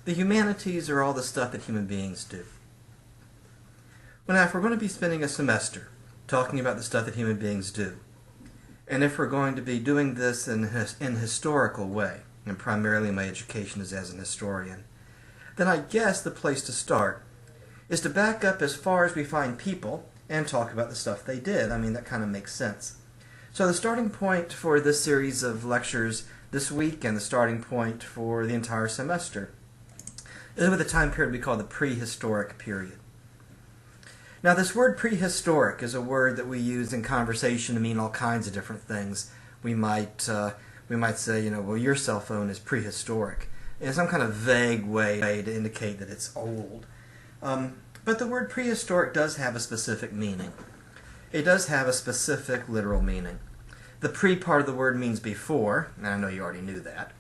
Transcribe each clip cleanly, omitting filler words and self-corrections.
The humanities are all the stuff that human beings do. Well, now, if we're going to be spending a semester talking about the stuff that human beings do, and if we're going to be doing this in a historical way, and primarily my education is as an historian, then I guess the place to start is to back up as far as we find people and talk about the stuff they did. I mean, that kind of makes sense. So the starting point for this series of lectures this week and the starting point for the entire semester is with a time period we call the prehistoric period. Now, this word prehistoric is a word that we use in conversation to mean all kinds of different things. We might say, well, your cell phone is prehistoric, in some kind of vague way to indicate that it's old. But the word prehistoric does have a specific meaning. It does have a specific literal meaning. The pre part of the word means before, and I know you already knew that.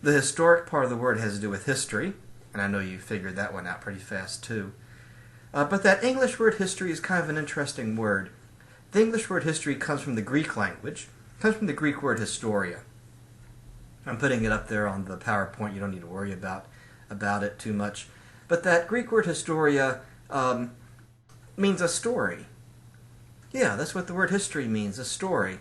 The historic part of the word has to do with history, and I know you figured that one out pretty fast too. But that English word history is kind of an interesting word. The English word history comes from the Greek language. It comes from the Greek word historia. I'm putting it up there on the PowerPoint. You don't need to worry about it too much. But that Greek word historia means a story. Yeah, that's what the word history means, a story.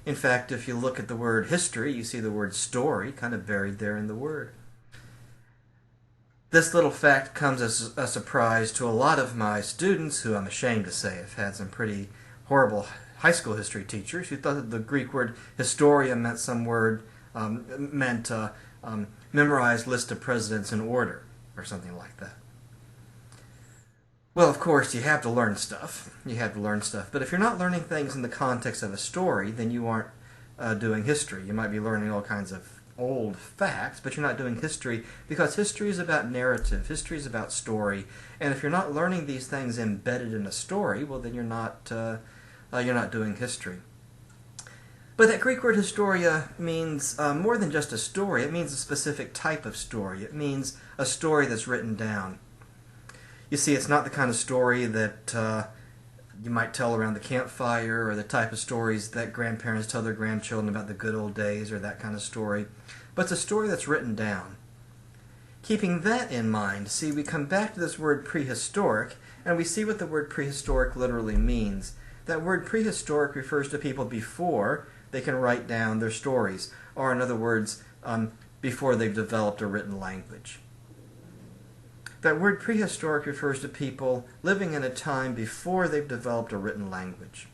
In fact, if you look at the word history, you see the word story kind of buried there in the word. This little fact comes as a surprise to a lot of my students, who I'm ashamed to say have had some pretty horrible high school history teachers who thought that the Greek word historia meant memorized list of presidents in order, or something like that. Well, of course, you have to learn stuff. But if you're not learning things in the context of a story, then you aren't doing history. You might be learning all kinds of old facts, but you're not doing history, because history is about narrative. History is about story. And if you're not learning these things embedded in a story, well, then you're not doing history. But that Greek word historia means more than just a story. It means a specific type of story. It means a story that's written down. You see, it's not the kind of story that you might tell around the campfire, or the type of stories that grandparents tell their grandchildren about the good old days, or that kind of story. But it's a story that's written down. Keeping that in mind, see, we come back to this word prehistoric, and we see what the word prehistoric literally means. That word prehistoric refers to people before they can write down their stories, or in other words, before they've developed a written language. That word prehistoric refers to people living in a time before they've developed a written language.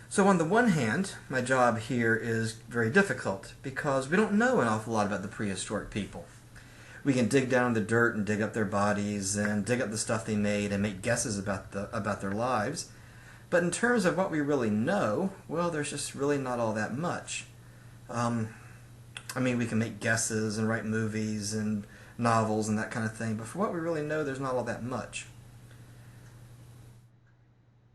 So on the one hand, my job here is very difficult, because we don't know an awful lot about the prehistoric people. We can dig down in the dirt and dig up their bodies and dig up the stuff they made and make guesses about their lives. But in terms of what we really know, well, there's just really not all that much. We can make guesses and write movies and novels and that kind of thing, but for what we really know, there's not all that much.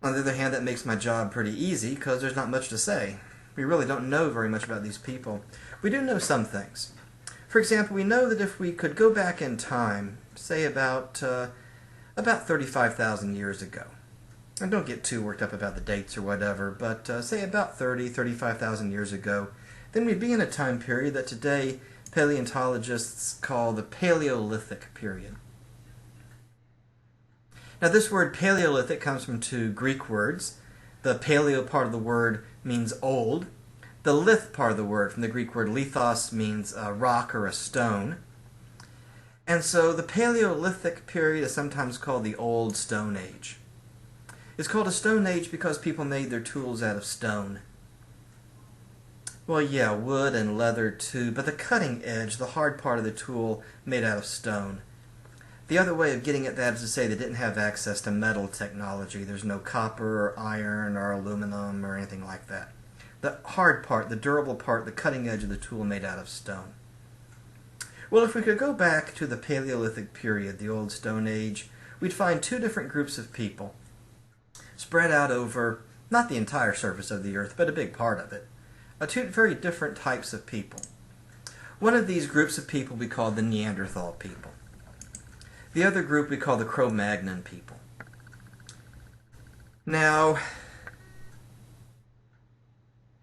On the other hand, that makes my job pretty easy, because there's not much to say. We really don't know very much about these people. We do know some things. For example, we know that if we could go back in time, say about 35,000 years ago, and don't get too worked up about the dates or whatever, but say about 35,000 years ago, then we'd be in a time period that today paleontologists call the Paleolithic Period. Now, this word Paleolithic comes from two Greek words. The paleo part of the word means old. The lith part of the word, from the Greek word lithos, means a rock or a stone. And so the Paleolithic period is sometimes called the Old Stone Age. It's called a Stone Age because people made their tools out of stone. Well, yeah, wood and leather too, but the cutting edge, the hard part of the tool, made out of stone. The other way of getting at that is to say they didn't have access to metal technology. There's no copper or iron or aluminum or anything like that. The hard part, the durable part, the cutting edge of the tool made out of stone. Well, if we could go back to the Paleolithic period, the Old Stone Age, we'd find two different groups of people spread out over not the entire surface of the earth, but a big part of it. Two very different types of people. One of these groups of people we call the Neanderthal people. The other group we call the Cro-Magnon people. Now,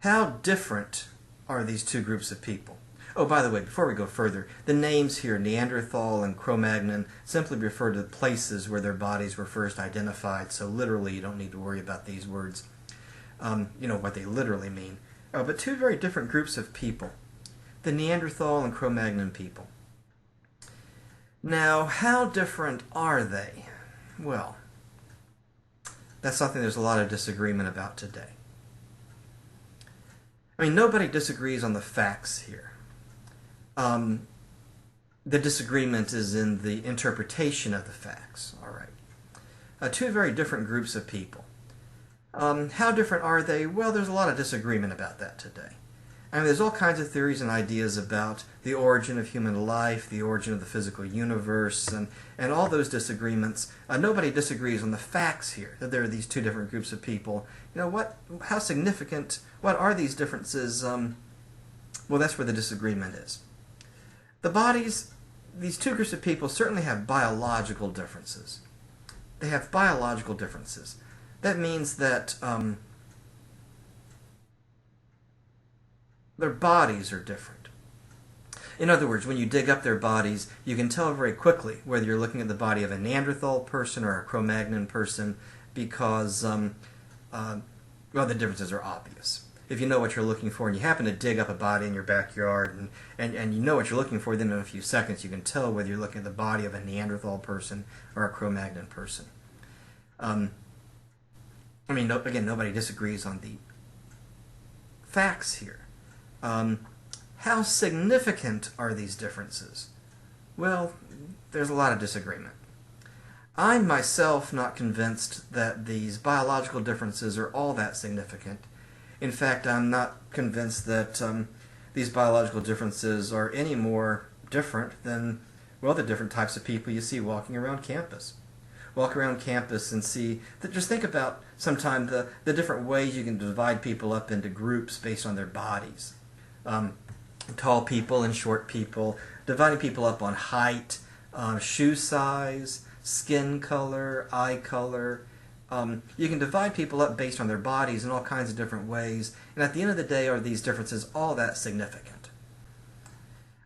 how different are these two groups of people? Oh, by the way, before we go further, the names here, Neanderthal and Cro-Magnon, simply refer to the places where their bodies were first identified, so literally you don't need to worry about these words, what they literally mean. But two very different groups of people, the Neanderthal and Cro-Magnon people. Now, how different are they? Well, that's something there's a lot of disagreement about today. I mean, nobody disagrees on the facts here. The disagreement is in the interpretation of the facts, all right. Two very different groups of people. How different are they? Well, there's a lot of disagreement about that today. I mean, there's all kinds of theories and ideas about the origin of human life, the origin of the physical universe, and all those disagreements. Nobody disagrees on the facts here, that there are these two different groups of people. How significant, what are these differences? Well, that's where the disagreement is. The bodies, these two groups of people certainly have biological differences. They have biological differences. That means that their bodies are different. In other words, when you dig up their bodies, you can tell very quickly whether you're looking at the body of a Neanderthal person or a Cro-Magnon person because, the differences are obvious. If you know what you're looking for and you happen to dig up a body in your backyard and you know what you're looking for, then in a few seconds you can tell whether you're looking at the body of a Neanderthal person or a Cro-Magnon person. Again, nobody disagrees on the facts here. How significant are these differences? Well, there's a lot of disagreement. I'm myself not convinced that these biological differences are all that significant. In fact, I'm not convinced that these biological differences are any more different than, the different types of people you see walking around campus. Walk around campus and see, just think about sometime the different ways you can divide people up into groups based on their bodies. Tall people and short people, dividing people up on height, shoe size, skin color, eye color. You can divide people up based on their bodies in all kinds of different ways, and at the end of the day, are these differences all that significant?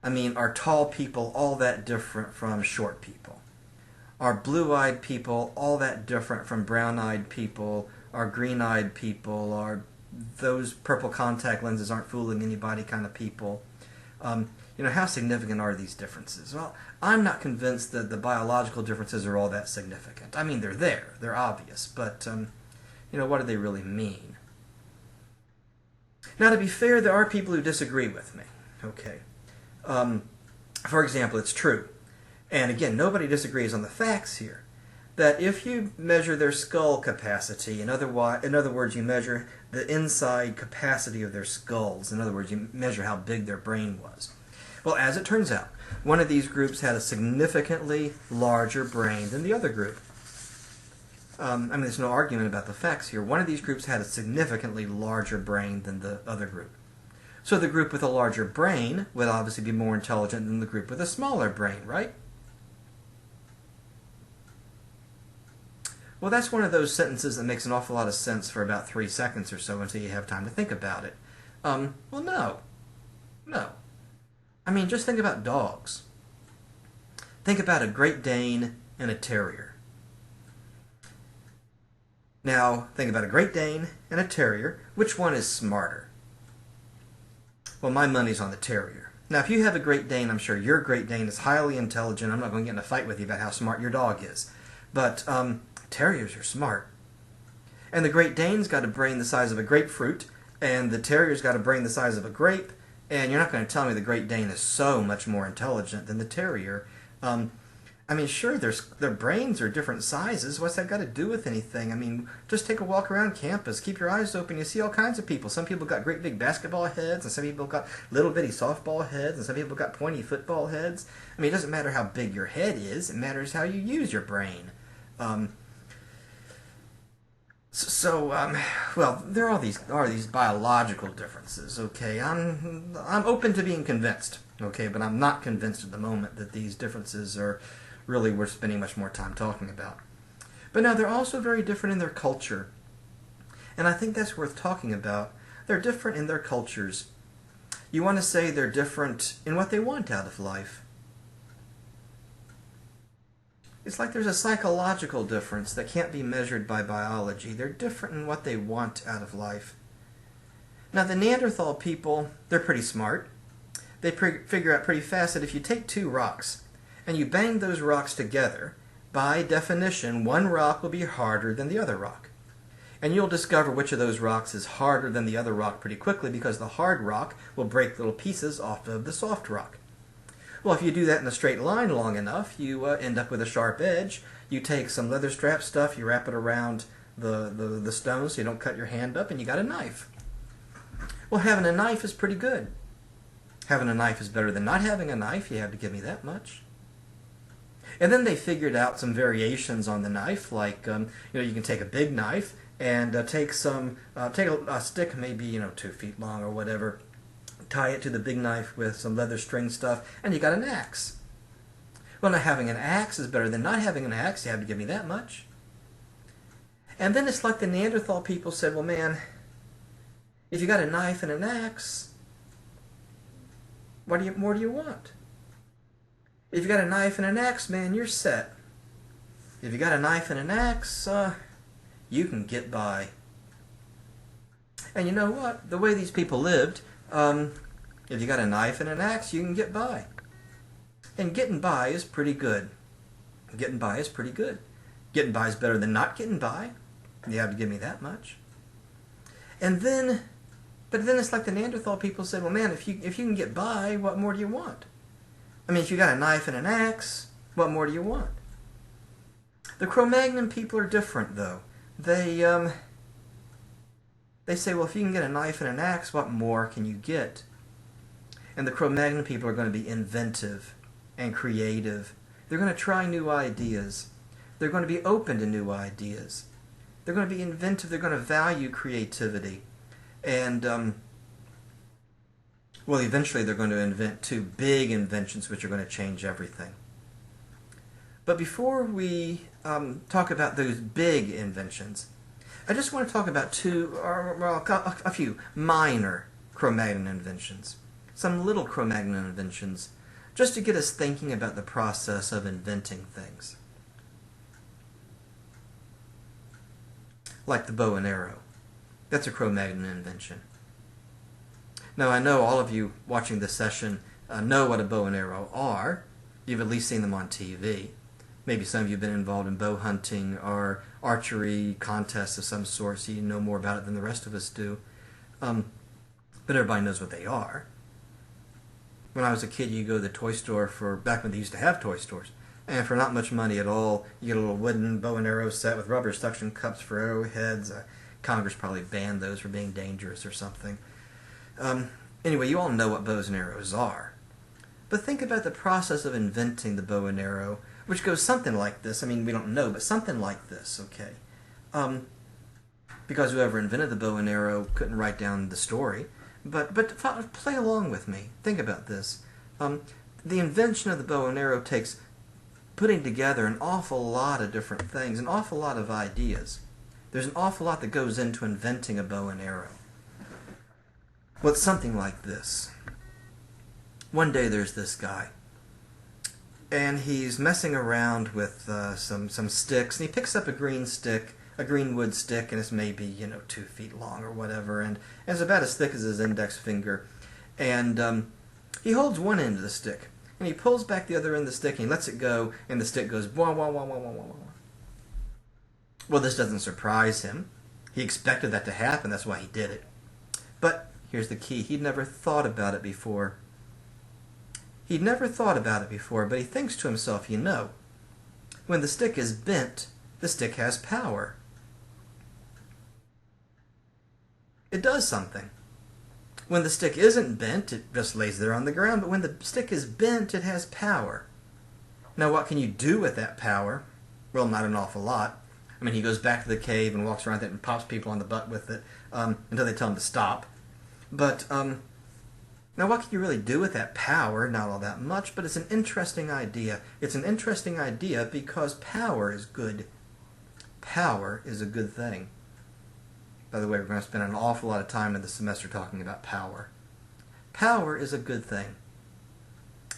I mean, are tall people all that different from short people? Are blue-eyed people all that different from brown-eyed people? Are green-eyed people? Are those purple contact lenses aren't fooling anybody kind of people? How significant are these differences? Well, I'm not convinced that the biological differences are all that significant. I mean, they're there. They're obvious. But, what do they really mean? Now, to be fair, there are people who disagree with me. Okay. For example, it's true, and again, nobody disagrees on the facts here, that if you measure their skull capacity, in other words, you measure the inside capacity of their skulls, in other words, you measure how big their brain was. Well, as it turns out, one of these groups had a significantly larger brain than the other group. There's no argument about the facts here. One of these groups had a significantly larger brain than the other group. So the group with a larger brain would obviously be more intelligent than the group with a smaller brain, right? Well, that's one of those sentences that makes an awful lot of sense for about 3 seconds or so until you have time to think about it. No. Just think about dogs. Think about a Great Dane and a Terrier. Now, think about a Great Dane and a Terrier. Which one is smarter? Well, my money's on the Terrier. Now, if you have a Great Dane, I'm sure your Great Dane is highly intelligent. I'm not going to get in a fight with you about how smart your dog is. But, Terriers are smart. And the Great Dane's got a brain the size of a grapefruit, and the Terrier's got a brain the size of a grape, and you're not going to tell me the Great Dane is so much more intelligent than the Terrier. Sure, their brains are different sizes. What's that got to do with anything? Just take a walk around campus. Keep your eyes open. You see all kinds of people. Some people got great big basketball heads, and some people got little bitty softball heads, and some people got pointy football heads. It doesn't matter how big your head is. It matters how you use your brain. There are these biological differences, okay? I'm open to being convinced, okay, but I'm not convinced at the moment that these differences are really worth spending much more time talking about. But now, they're also very different in their culture, and I think that's worth talking about. They're different in their cultures. You want to say they're different in what they want out of life. It's like there's a psychological difference that can't be measured by biology. They're different in what they want out of life. Now, the Neanderthal people, they're pretty smart. They figure out pretty fast that if you take two rocks and you bang those rocks together, by definition, one rock will be harder than the other rock. And you'll discover which of those rocks is harder than the other rock pretty quickly, because the hard rock will break little pieces off of the soft rock. Well, if you do that in a straight line long enough, you end up with a sharp edge. You take some leather strap stuff, you wrap it around the stone so you don't cut your hand up, and you got a knife. Well, having a knife is pretty good. Having a knife is better than not having a knife. You have to give me that much. And then they figured out some variations on the knife, like you can take a big knife and take a stick, maybe 2 feet long or whatever, tie it to the big knife with some leather string stuff, and you got an axe. Well, now having an axe is better than not having an axe. You have to give me that much. And then it's like the Neanderthal people said, well, man, if you got a knife and an axe, what more do you want? If you got a knife and an axe, man, you're set. If you got a knife and an axe, you can get by. And you know what? The way these people lived, if you got a knife and an axe, you can get by. And getting by is pretty good. Getting by is pretty good. Getting by is better than not getting by. You have to give me that much. But then it's like the Neanderthal people said, well, man, if you can get by, what more do you want? I mean, if you got a knife and an axe, what more do you want? The Cro-Magnon people are different, though. They say, well, if you can get a knife and an axe, what more can you get? And the Cro-Magnon people are going to be inventive and creative. They're going to try new ideas. They're going to be open to new ideas. They're going to be inventive. They're going to value creativity. And, well, eventually they're going to invent two big inventions which are going to change everything. But before we talk about those big inventions, I just want to talk about a few minor Cro-Magnon inventions. Some little Cro-Magnon inventions, just to get us thinking about the process of inventing things. Like the bow and arrow. That's a Cro-Magnon invention. Now, I know all of you watching this session know what a bow and arrow are. You've at least seen them on TV. Maybe some of you have been involved in bow hunting or archery contests of some sort, so you know more about it than the rest of us do. But everybody knows what they are. When I was a kid, you go to the toy store back when they used to have toy stores, and for not much money at all, you get a little wooden bow and arrow set with rubber suction cups for arrowheads. Congress probably banned those for being dangerous or something. Anyway, you all know what bows and arrows are. But think about the process of inventing the bow and arrow, which goes something like this. I mean, we don't know, but something like this, okay? Because whoever invented the bow and arrow couldn't write down the story. But play along with me. Think about this. The invention of the bow and arrow takes putting together an awful lot of different things, an awful lot of ideas. There's an awful lot that goes into inventing a bow and arrow. Well, it's something like this. One day there's this guy, and he's messing around with some sticks, and he picks up a green wood stick, and it's maybe 2 feet long or whatever, and it's about as thick as his index finger. And he holds one end of the stick, and he pulls back the other end of the stick, and he lets it go, and the stick goes wah wah wah wah wah wah wah. Well, this doesn't surprise him. He expected that to happen. That's why he did it. But here's the key: he'd never thought about it before. He'd never thought about it before, but he thinks to himself, when the stick is bent, the stick has power. It does something. When the stick isn't bent, it just lays there on the ground, but when the stick is bent, it has power. Now, what can you do with that power? Well, not an awful lot. I mean, he goes back to the cave and walks around it and pops people on the butt with it until they tell him to stop. But now, what can you really do with that power? Not all that much, but it's an interesting idea. It's an interesting idea because power is good. Power is a good thing. By the way, we're going to spend an awful lot of time in the semester talking about power. Power is a good thing.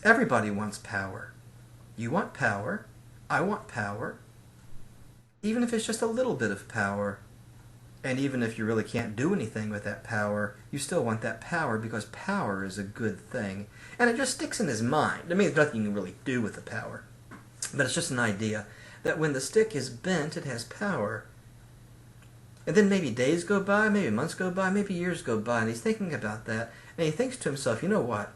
Everybody wants power. You want power. I want power. Even if it's just a little bit of power. And even if you really can't do anything with that power, you still want that power because power is a good thing. And it just sticks in his mind. I mean, there's nothing you can really do with the power. But it's just an idea that when the stick is bent, it has power. And then maybe days go by, maybe months go by, maybe years go by, and he's thinking about that. And he thinks to himself, you know what?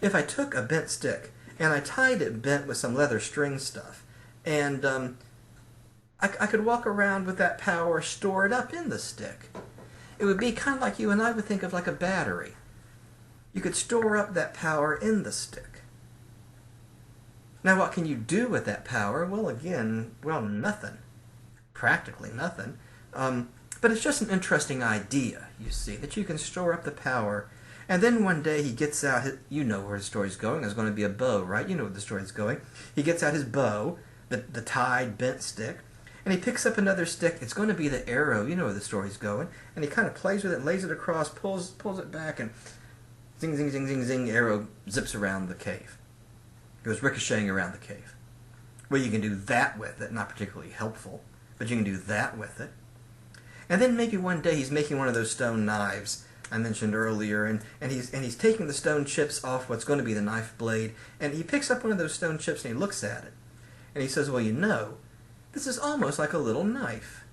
If I took a bent stick and I tied it bent with some leather string stuff, and I could walk around with that power stored up in the stick. It would be kind of like you and I would think of like a battery. You could store up that power in the stick. Now what can you do with that power? Well, again, nothing. Practically nothing. But it's just an interesting idea, you see, that you can store up the power. And then one day he gets out, you know where the story's going, there's going to be a bow, right? You know where the story's going. He gets out his bow, the tied, bent stick, and he picks up another stick. It's going to be the arrow. You know where the story's going. And he kind of plays with it, lays it across, pulls it back, and zing, zing, zing, zing, zing, arrow zips around the cave. Goes ricocheting around the cave. Well, you can do that with it. Not particularly helpful, but you can do that with it. And then maybe one day he's making one of those stone knives I mentioned earlier, and he's taking the stone chips off what's going to be the knife blade, and he picks up one of those stone chips and he looks at it. And he says, well, you know, this is almost like a little knife.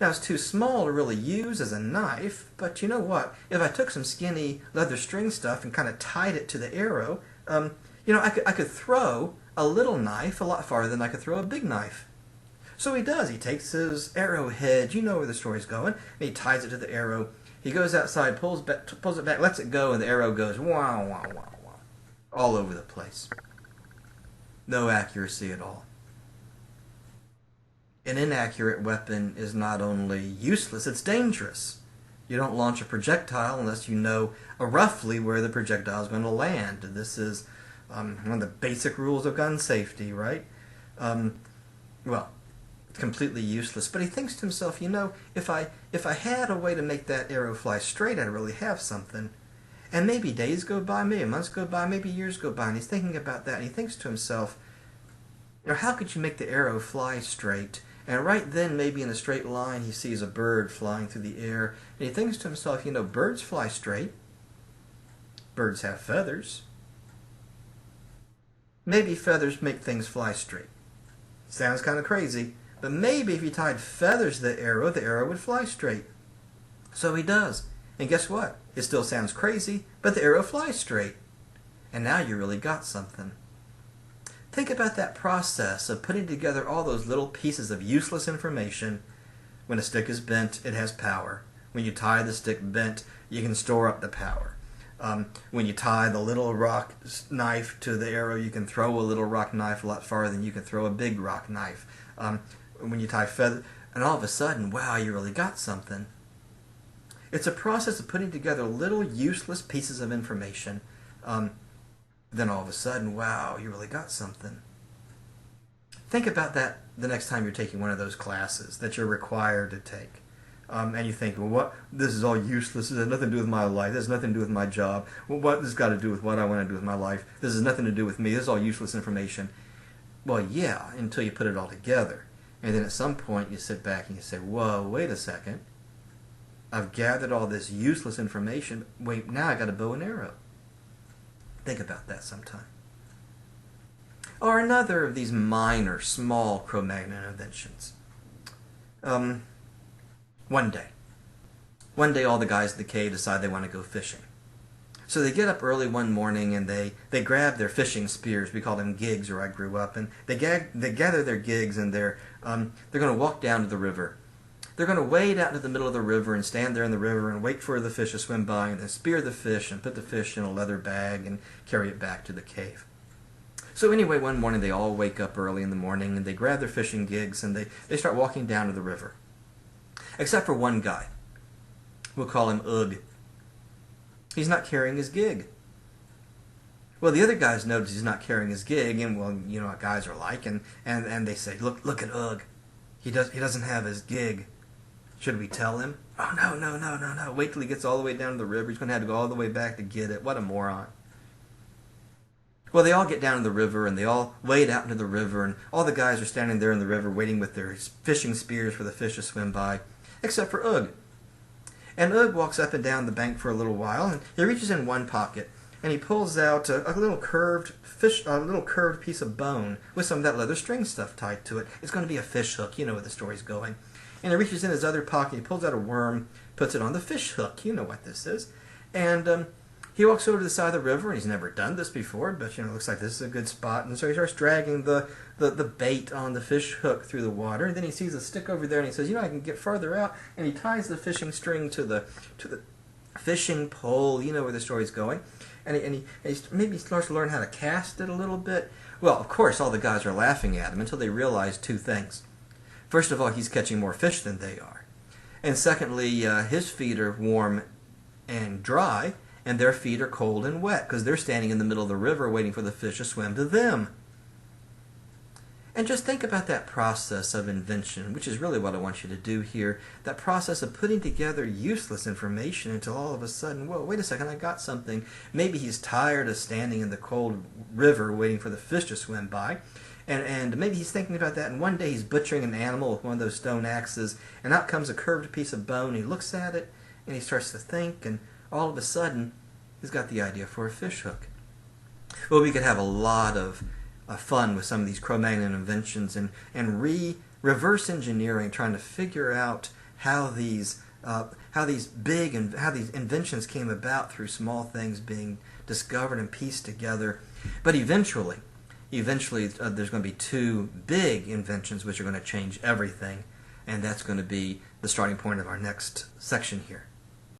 Now, it's too small to really use as a knife, but you know what? If I took some skinny leather string stuff and kind of tied it to the arrow, you know, I could throw a little knife a lot farther than I could throw a big knife. So he does. He takes his arrowhead, you know where the story's going, and he ties it to the arrow. He goes outside, pulls it back, lets it go, and the arrow goes wow, wow, wow, wow, all over the place. No accuracy at all. An inaccurate weapon is not only useless, it's dangerous. You don't launch a projectile unless you know roughly where the projectile is going to land. This is one of the basic rules of gun safety, right? Well, it's completely useless. But he thinks to himself, you know, if I had a way to make that arrow fly straight, I'd really have something. And maybe days go by, maybe months go by, maybe years go by, and he's thinking about that, and he thinks to himself, you know, how could you make the arrow fly straight? And right then, maybe in a straight line, he sees a bird flying through the air. And he thinks to himself, you know, birds fly straight. Birds have feathers. Maybe feathers make things fly straight. Sounds kind of crazy, but maybe if you tied feathers to the arrow would fly straight. So he does. And guess what? It still sounds crazy, but the arrow flies straight. And now you really got something. Think about that process of putting together all those little pieces of useless information. When a stick is bent, it has power. When you tie the stick bent, you can store up the power. When you tie the little rock knife to the arrow, you can throw a little rock knife a lot farther than you can throw a big rock knife. When you tie feather, and all of a sudden, wow, you really got something. It's a process of putting together little useless pieces of information. Then all of a sudden, wow, you really got something. Think about that the next time you're taking one of those classes that you're required to take. And you think, well, what? This is all useless. This has nothing to do with my life. This has nothing to do with my job. Well, what this has got to do with what I want to do with my life? This has nothing to do with me. This is all useless information. Well, yeah, until you put it all together. And then at some point you sit back and you say, whoa, wait a second. I've gathered all this useless information. Wait, now I got a bow and arrow. Think about that sometime. Or another of these minor, small Cro-Magnon inventions. One day all the guys in the cave decide they want to go fishing. So they get up early one morning and they grab their fishing spears. We call them gigs where I grew up. And they gather their gigs and they're going to walk down to the river. They're going to wade out into the middle of the river and stand there in the river and wait for the fish to swim by and then spear the fish and put the fish in a leather bag and carry it back to the cave. So anyway, one morning they all wake up early in the morning and they grab their fishing gigs and they start walking down to the river. Except for one guy. We'll call him Ugh. He's not carrying his gig. Well, the other guys notice he's not carrying his gig, and well, you know what guys are like, and they say, look at Ugh. He doesn't have his gig. Should we tell him? Oh, no, no, no, no, no. Wait till he gets all the way down to the river. He's going to have to go all the way back to get it. What a moron. Well, they all get down to the river, and they all wade out into the river, and all the guys are standing there in the river waiting with their fishing spears for the fish to swim by, except for Ugg. And Ugg walks up and down the bank for a little while, and he reaches in one pocket, and he pulls out a little curved piece of bone with some of that leather string stuff tied to it. It's going to be a fish hook. You know where the story's going. And he reaches in his other pocket, he pulls out a worm, puts it on the fish hook. You know what this is. And he walks over to the side of the river, and he's never done this before, but it looks like this is a good spot. And so he starts dragging the bait on the fish hook through the water, and then he sees a stick over there, and he says, I can get farther out. And he ties the fishing string to the fishing pole. You know where the story's going. And he maybe starts to learn how to cast it a little bit. Well, of course, all the guys are laughing at him until they realize two things. First of all, he's catching more fish than they are. And secondly, his feet are warm and dry, and their feet are cold and wet because they're standing in the middle of the river waiting for the fish to swim to them. And just think about that process of invention, which is really what I want you to do here. That process of putting together useless information until all of a sudden, whoa, wait a second, I got something. Maybe he's tired of standing in the cold river waiting for the fish to swim by. And maybe he's thinking about that, and one day he's butchering an animal with one of those stone axes, and out comes a curved piece of bone. He looks at it, and he starts to think, and all of a sudden, he's got the idea for a fish hook. Well, we could have a lot of fun with some of these Cro-Magnon inventions and reverse engineering, trying to figure out how these inventions came about through small things being discovered and pieced together. But eventually there's going to be two big inventions which are going to change everything, and that's going to be the starting point of our next section here.